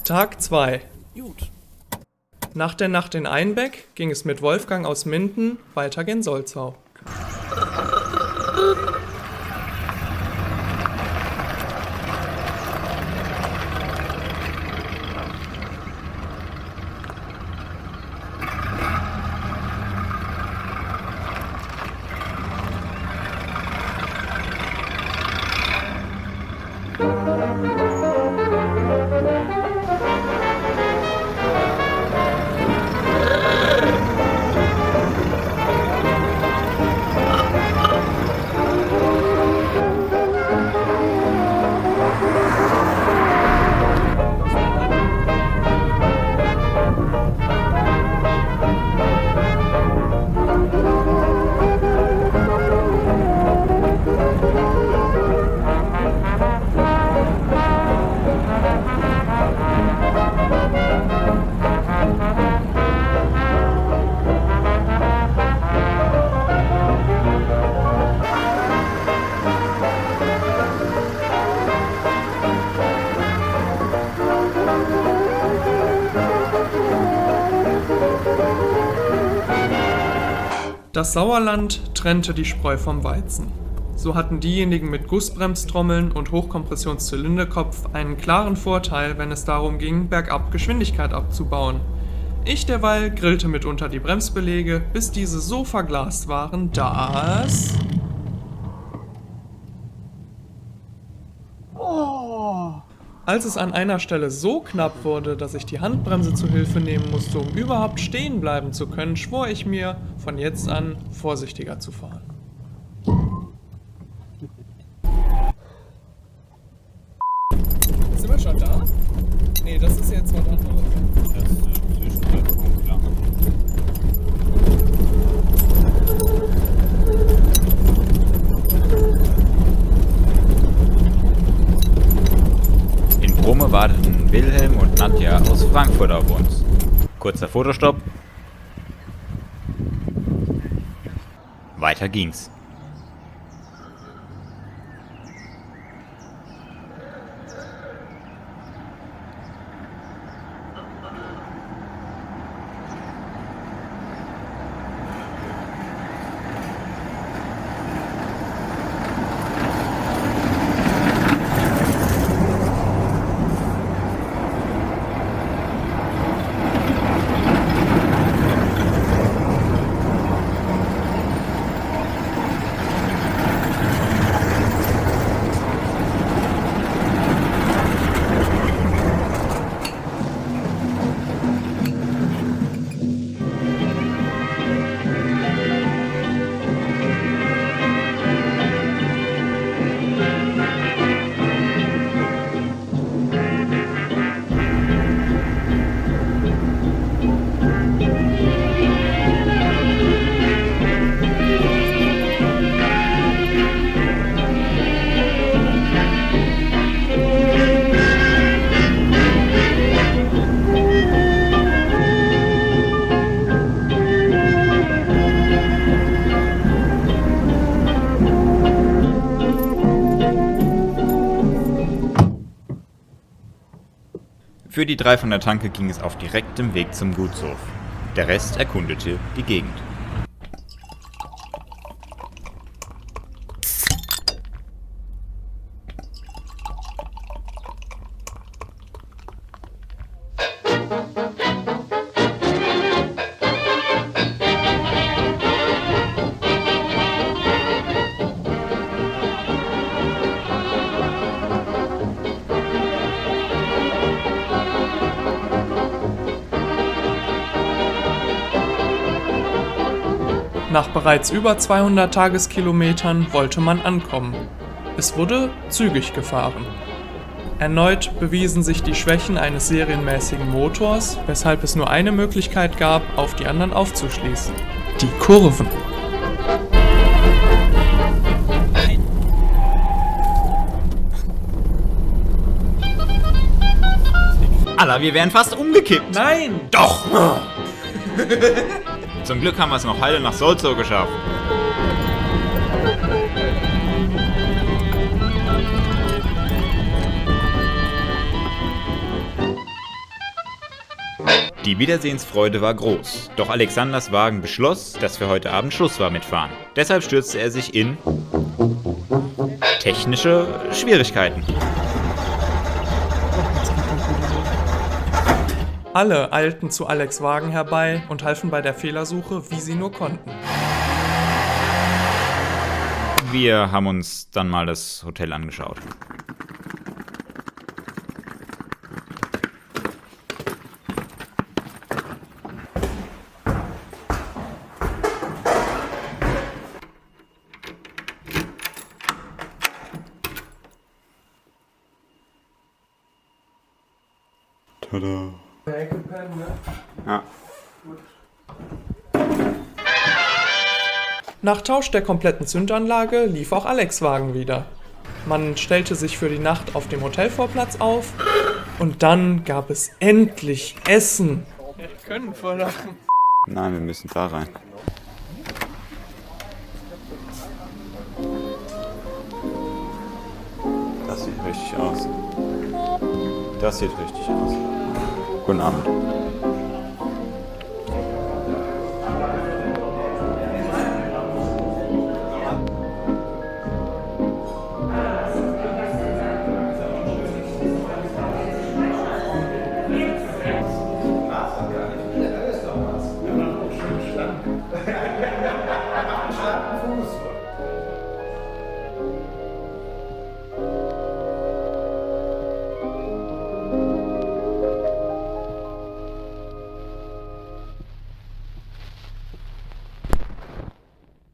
Tag 2. Gut. Nach der Nacht in Einbeck ging es mit Wolfgang aus Minden weiter gen Solzau. Das Sauerland trennte die Spreu vom Weizen. So hatten diejenigen mit Gussbremstrommeln und Hochkompressionszylinderkopf einen klaren Vorteil, wenn es darum ging, bergab Geschwindigkeit abzubauen. Ich derweil grillte mitunter die Bremsbeläge, bis diese so verglast waren, dass... Als es an einer Stelle so knapp wurde, dass ich die Handbremse zu Hilfe nehmen musste, um überhaupt stehen bleiben zu können, schwor ich mir, von jetzt an vorsichtiger zu fahren. Sind wir schon da? Nee, das ist jetzt was anderes. Das ist Zwischentreffpunkt, klar. In Brumme warteten Wilhelm und Nadja aus Frankfurt auf uns. Kurzer Fotostopp. Weiter ging's. Für die 3 von der Tanke ging es auf direktem Weg zum Gutshof. Der Rest erkundete die Gegend. Nach bereits über 200 Tageskilometern wollte man ankommen. Es wurde zügig gefahren. Erneut bewiesen sich die Schwächen eines serienmäßigen Motors, weshalb es nur eine Möglichkeit gab, auf die anderen aufzuschließen: die Kurven. Alter, wir wären fast umgekippt. Nein! Doch! Zum Glück haben wir es noch heile nach Solzau geschafft. Die Wiedersehensfreude war groß, doch Alexanders Wagen beschloss, dass für heute Abend Schluss war mit Fahren. Deshalb stürzte er sich in technische Schwierigkeiten. Alle eilten zu Alex' Wagen herbei und halfen bei der Fehlersuche, wie sie nur konnten. Wir haben uns dann mal das Hotel angeschaut. Tada. Ja. Nach Tausch der kompletten Zündanlage lief auch Alex' Wagen wieder. Man stellte sich für die Nacht auf dem Hotelvorplatz auf und dann gab es endlich Essen. Wir können voll lachen. Nein, wir müssen da rein. Das sieht richtig aus. Das sieht richtig aus. Guten Abend.